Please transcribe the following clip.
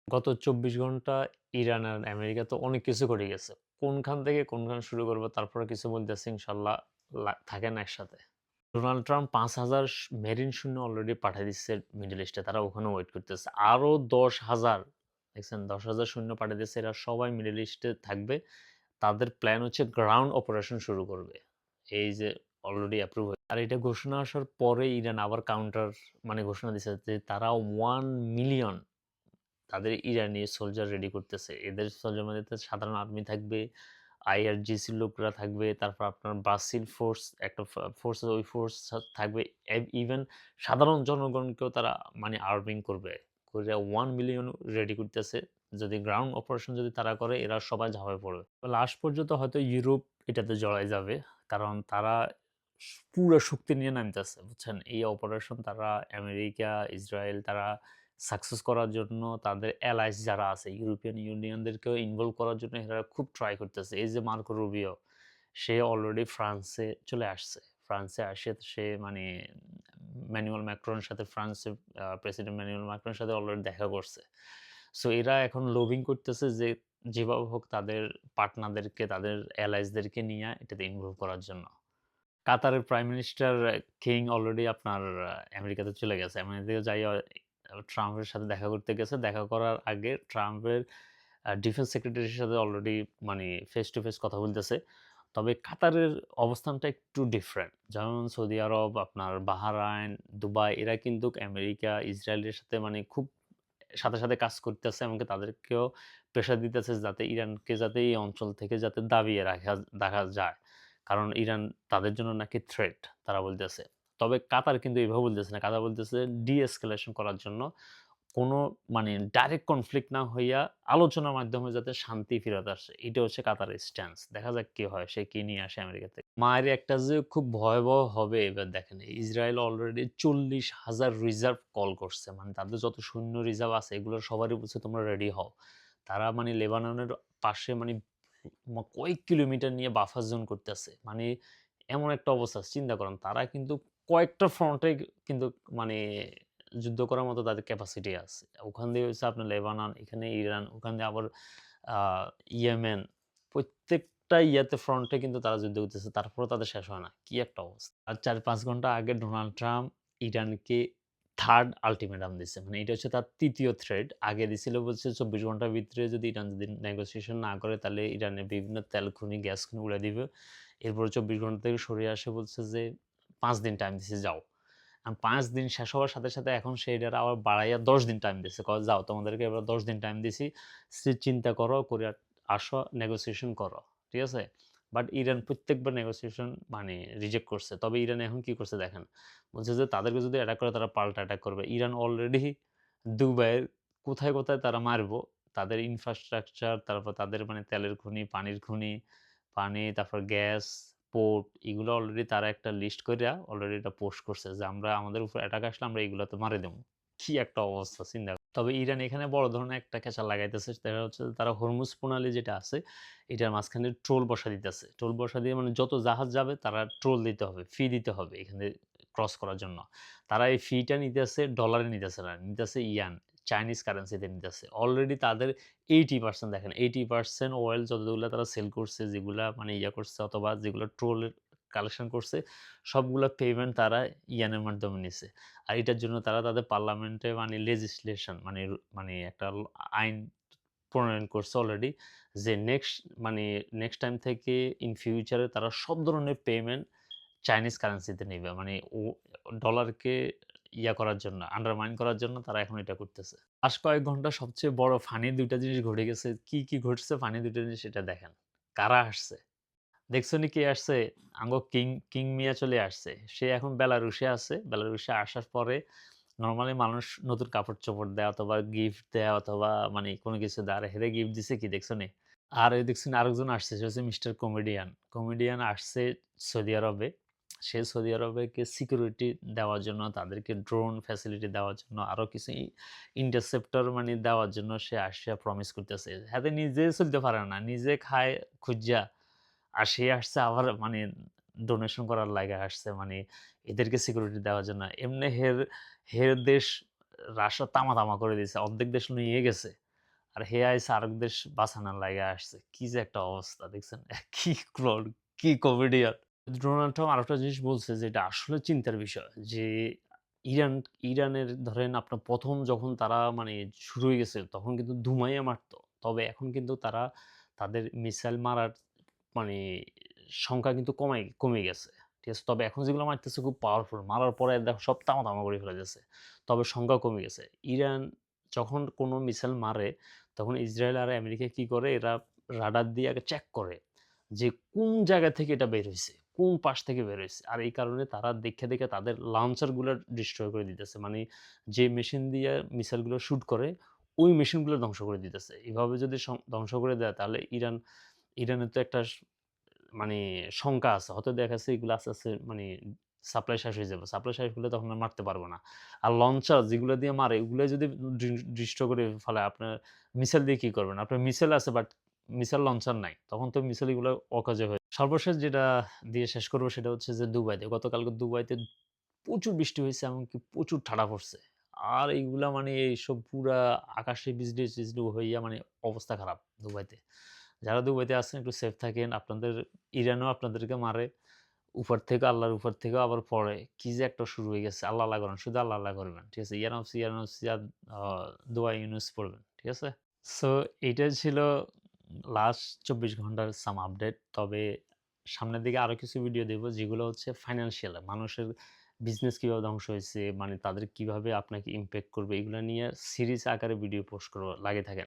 গত ২৪ ঘন্টা ইরান আর আমেরিকা তো অনেক কিছু করে গেছে। কোনখান থেকে কোনখান শুরু করব তারপরে কিছু বলতেছি ইনশাআল্লাহ থাকেন একসাথে। ডোনাল্ড ট্রাম্প ৫,০০০ মেরিন সৈন্য অলরেডি পাঠায় দিচ্ছে মিডল ইস্টে। তারা ওখানে ওয়েট করতেছে। আরো ১০,০০০ দেখছেন ১০,০০০ সৈন্য পাঠিয়ে দিচ্ছে। এরা সবাই মিডল ইস্টে থাকবে। তাদের প্ল্যান হচ্ছে গ্রাউন্ড অপারেশন শুরু করবে। এই যে অলরেডি অ্যাপ্রুভ হয়ে আর এটা ঘোষণা আসার পরে ইরান আবার কাউন্টার ঘোষণা দিছে যে তারা ১ মিলিয়ন তাদের ইরানি সোলজার রেডি করতেছে। এদের সোলজার মধ্যে সাধারণ আর্মি থাকবে, আইআরজিসির লোকরা থাকবে, তারপর আপনার ব্রাসিল ফোর্স একটা ফোর্স ওই ফোর্স থাকবে। ইভেন সাধারণ জনগণকেও তারা আর্মিং করবে। করে ১ মিলিয়ন রেডি করতেছে। যদি গ্রাউন্ড অপারেশন যদি তারা করে এরা সবাই ঝাঁপায় পড়বে। লাস্ট পর্যন্ত হয়তো ইউরোপ এটাতে জড়ায় যাবে। কারণ তারা পুরা শক্তি নিয়ে নামতেছে, বুঝছেন? এই অপারেশন তারা আমেরিকা, ইসরায়েল তারা সাকসেস করার জন্য তাদের অ্যালাইস যারা আছে ইউরোপিয়ান ইউনিয়নদেরকেও ইনভলভ করার জন্য এরা খুব ট্রাই করতেছে। এই যে মার্কো রুবিও সে অলরেডি ফ্রান্সে চলে আসছে। ফ্রান্সে আসে সে ম্যানুয়াল ম্যাক্রনের সাথে ফ্রান্সের প্রেসিডেন্ট ম্যানুয়াল ম্যাক্রনের সাথে অলরেডি দেখা করছে। সো এরা এখন লবিং করতেছে যে যেভাবে হোক তাদের পার্টনারদেরকে, তাদের অ্যালাইসদেরকে নিয়ে এটাতে ইনভলভ করার জন্য। কাতারের প্রাইম মিনিস্টার কিং অলরেডি আপনার আমেরিকাতে চলে গেছে। আমেরিকাতে যাইয়া ট্রাম্পের সাথে দেখা করতে গেছে। দেখা করার আগে ট্রাম্পের ডিফেন্স সেক্রেটারির সাথে অলরেডি ফেস টু ফেস কথা বলতেছে। তবে কাতারের অবস্থানটা একটু ডিফারেন্ট। যেমন সৌদি আরব, আপনার বাহরাইন, দুবাই এরা কিন্তু আমেরিকা, ইসরায়েলের সাথে খুব সাথে কাজ করতেছে। এমনকি তাদেরকেও প্রেশার দিতেছে যাতে ইরানকে যাতে এই অঞ্চল থেকে যাতে দাবিয়ে রাখা যায়। কারণ ইরান তাদের জন্য নাকি থ্রেট তারা বলতেছে। তবে কাতার কিন্তু এভাবে বলতেছে না। কাতার বলতেছে ডি-এসকেলেশন করার জন্য কোনো ডাইরেক্ট কনফ্লিক্ট না হইয়া আলোচনার মাধ্যমে যাতে শান্তি ফেরত আসে। এটা হচ্ছে কাতারের স্ট্যান্স। দেখা যাক কি হয়। সে কি নিয়ে আসে আমেরিকা থেকে। মায়ের একটা যে খুব ভয়াবহ হবে এবার দেখেন। ইসরায়েল অলরেডি ৪০,০০০ রিজার্ভ কল করছে। তাদের যত সৈন্য রিজার্ভ আছে এগুলোর সবারই বলছে তোমরা রেডি হও। তারা লেবাননের পাশে কয়েক কিলোমিটার নিয়ে বাফার জোন করতেছে। এমন একটা অবস্থা চিন্তা করেন। তারা কিন্তু কয়েকটা ফ্রন্টে কিন্তু মানে যুদ্ধ করার মতো তাদের ক্যাপাসিটি আছে। ওখান দিয়ে হচ্ছে আপনার লেবানন, এখানে ইরান, ওখান দিয়ে আবার আ ইয়েমেন। প্রত্যেকটা ফ্রন্টে কিন্তু তারা যুদ্ধ করতেছে। তারপরেও তাদের শেষ হয় না। কি একটা অবস্থা। আর ৪-৫ ঘন্টা আগে ডোনাল্ড ট্রাম্প ইরানকে 3rd আল্টিমেটাম দিছে। এটা হচ্ছে তার ৩য় থ্রেট। আগে দিছিল বলছে ২৪ ঘন্টার ভিতরে যদি ইরান যদি নেগোসিয়েশন না করে তাহলে ইরানের বিভিন্ন তেল খনি, গ্যাস খনি উড়ায় দিবে। এরপরে ২৪ ঘন্টা থেকে সরে আসে বলছে যে ৫ দিন টাইম দিছে যাও। ৫ দিন শেষ হওয়ার সাথে এখন সে এটারে আবার বাড়াইয়া ১০ দিন টাইম দিছে। কয় যাও তোমাদেরকে এবার ১০ দিন টাইম দিছি। চিন্তা করো, করে আসো, নেগোসিয়েশন করো। ঠিক আছে? বাট ইরান প্রত্যেকবার নেগোসিয়েশন রিজেক্ট করছে। তবে ইরান এখন কি করছে দেখেন। বলছে যে তাদেরকে যদি অ্যাটাক করে তারা পাল্টা অ্যাটাক করবে। ইরান অলরেডি দুবাইয়ের কোথায় তারা মারবো, তাদের ইনফ্রাস্ট্রাকচার, তারপর তাদের তেলের খনি, পানির খনি, তারপর গ্যাস, পোর্ট এগুলো অলরেডি তারা একটা লিস্ট কইরা অলরেডি এটা পোস্ট করছে যে আমরা আমাদের উপর অ্যাটাক আসলে আমরা এগুলাতে মাইরা দিমু। কি একটা অবস্থা চিন্তা করেন। তবে ইরান এখানে বড় ধরনের একটা ক্যাচাল লাগাইতেছে। সেটা হচ্ছে তারা হরমুজ প্রণালী যেটা আছে এটার মাঝখানে ট্রোল বসা দিতেছে। ট্রোল বসা দিয়ে যত জাহাজ যাবে তারা ট্রোল দিতে হবে, ফি দিতে হবে এখানে ক্রস করার জন্য। তারা এই ফিটা নিতেছে ডলারে নিতেছে না, নিতেছে ইয়ান, চাইনিজ কারেন্সিতে নিতেছে। অলরেডি তাদের 80% দেখেন 80% অয়েল যতগুলা তারা সেল করছে, যেগুলা ইয়া করছে অথবা যেগুলা ট্রোলের কালেকশন করছে, সবগুলা পেমেন্ট তারা ইয়ানের মাধ্যমে নিছে। আর এটার জন্য তারা তাদের পার্লামেন্টে লেজিসলেশন একটা আইন প্রণয়ন করছে অলরেডি যে নেক্সট টাইম থেকে ইন ফিউচার এ তারা সব ধরনের পেমেন্ট চাইনিজ কারেন্সিতে নিবে। ও ডলারকে করার জন্য, আন্ডারমাইন করার জন্য তারা এখন এটা করতেছে। লাস্ট কয়েক ঘন্টা সবচেয়ে বড় ফানি ২ টা জিনিস ঘটে গেছে। কি ঘটছে ফানি ২ টা জিনিস সেটা দেখেন। কারা আসছে? দেখছনি কে আসছে? কিং মিয়া চলে আসছে। সে এখন বেলারুশে আছে। বেলারুশে আসার পরে নরমালি মানুষ নতুন কাপড়-চোপড় দেয় অথবা গিফট দেয় অথবা কোনো কিছু দেয়। আর হেরে গিফট দিছে কি দেখছনি? আর এই দেখছেন আরেকজন আসছে সে হচ্ছে মিস্টার কমেডিয়ান। কমেডিয়ান আসছে সৌদি আরবে। সে সৌদি আরবেকে সিকিউরিটি দেওয়ার জন্য, তাদেরকে ড্রোন ফ্যাসিলিটি দেওয়ার জন্য, আরো কিছু ইন্টারসেপ্টর দেওয়ার জন্য সে আসিয়া প্রমিস করতেছে। হাতে নিজে চলতে পারে না। নিজে খায় খুইজ্জা। আর সে আসছে আবার ডোনেশন করার লাইগা আসছে। এদেরকে সিকিউরিটি দেওয়ার জন্য। এমনি হের দেশ রাশিয়া তামা করে দিছে। অর্ধেক দেশ নিয়ে গেছে। আর হে আইছে আরেক দেশ বাঁচানোর লাইগা আসছে। কি যে একটা অবস্থা দেখছেন? কি ক্রোড, কি কমেডিয়ান। ডোনাল্ড ট্রাম্প আরেকটা জিনিস বলছে যেটা আসলে চিন্তার বিষয় যে ইরান ইরানের ধরেন আপনার ১ম যখন তারা মানে শুরু হয়ে গেছে তখন কিন্তু ধুমাইয়া মারতো। তবে এখন কিন্তু তারা তাদের মিসাইল মারার মানে সংখ্যা কিন্তু কমে গেছে। ঠিক আছে? তবে এখন যেগুলো মারতেছে খুব পাওয়ারফুল। মারার পরে দেখো সব তামা করে ফেলাইতেছে। তবে সংখ্যা কমে গেছে। ইরান যখন কোনো মিসাইল মারে তখন ইসরায়েল আর আমেরিকা কি করে এরা রাডার দিয়ে আগে চেক করে যে কোন জায়গা থেকে এটা বের হইছে, কোন পাশ থেকে বের হইছে। আর এই কারণে তারা দেখে তাদের লঞ্চার গুলা ডিস্ট্রয় করে দিতেছে। মানে যে মেশিন দিয়ে মিসাইল গুলো শুট করে ওই মেশিন গুলো ধ্বংস করে দিতেছে। এভাবে যদি ধ্বংস করে দেয় তাহলে ইরানের তো একটা মানে শঙ্কা আছে। হয়তো দেখা যাচ্ছে এগুলো আস্তে মানে সাপ্লাই শেষ হয়ে যাবে। সাপ্লাই শেষ হলে তখন আর মারতে পারব না। আর লঞ্চার যেগুলো দিয়ে মারে ওগুলো যদি ডিস্ট্রয় করে ফেলে আপনার মিসাইল দিয়ে কি করবেন? আপনার মিসাইল আছে বাট মিসাইল লঞ্চার নাই। তখন তো মিসাইল এগুলো অকাজে হয়ে সর্বশেষ যেটা দিয়ে শেষ করব সেটা হচ্ছে যে দুবাইতে। গতকালকে দুবাইতে প্রচুর বৃষ্টি হইছে এমনকি প্রচুর ঠাডা পড়ছে। আর এইগুলা মানে এইসব পুরা আকাশে বিজলি-টিজলি হইয়া মানে অবস্থা খারাপ দুবাইতে। যারা দুবাইতে আছেন একটু সেফ থাকেন। আপনাদের ইরানও আপনাদেরকে মারে। আল্লাহর উপর থেকেও আবার পড়ে। কি যে একটা শুরু হয়ে গেছে। আল্লাহ করেন। শুধু আল্লাহ করবেন। ঠিক আছে? ইয়ানামসি আর আ দোয়া ইউনুস পড়বেন। ঠিক আছে? সো এইটাই ছিল লাস্ট ২৪ ঘন্টার সাম আপডেট। তবে সামনের দিকে আরো কিছু ভিডিও দেব যেগুলো হচ্ছে ফাইন্যান্সিয়াল মানুষের বিজনেস কিভাবে ধ্বংস হয়েছে, মানে তাদের কিভাবে আপনাকে ইমপ্যাক্ট করবে এগুলা নিয়ে সিরিজ আকারে ভিডিও পোস্ট করব। লাগিয়ে থাকেন।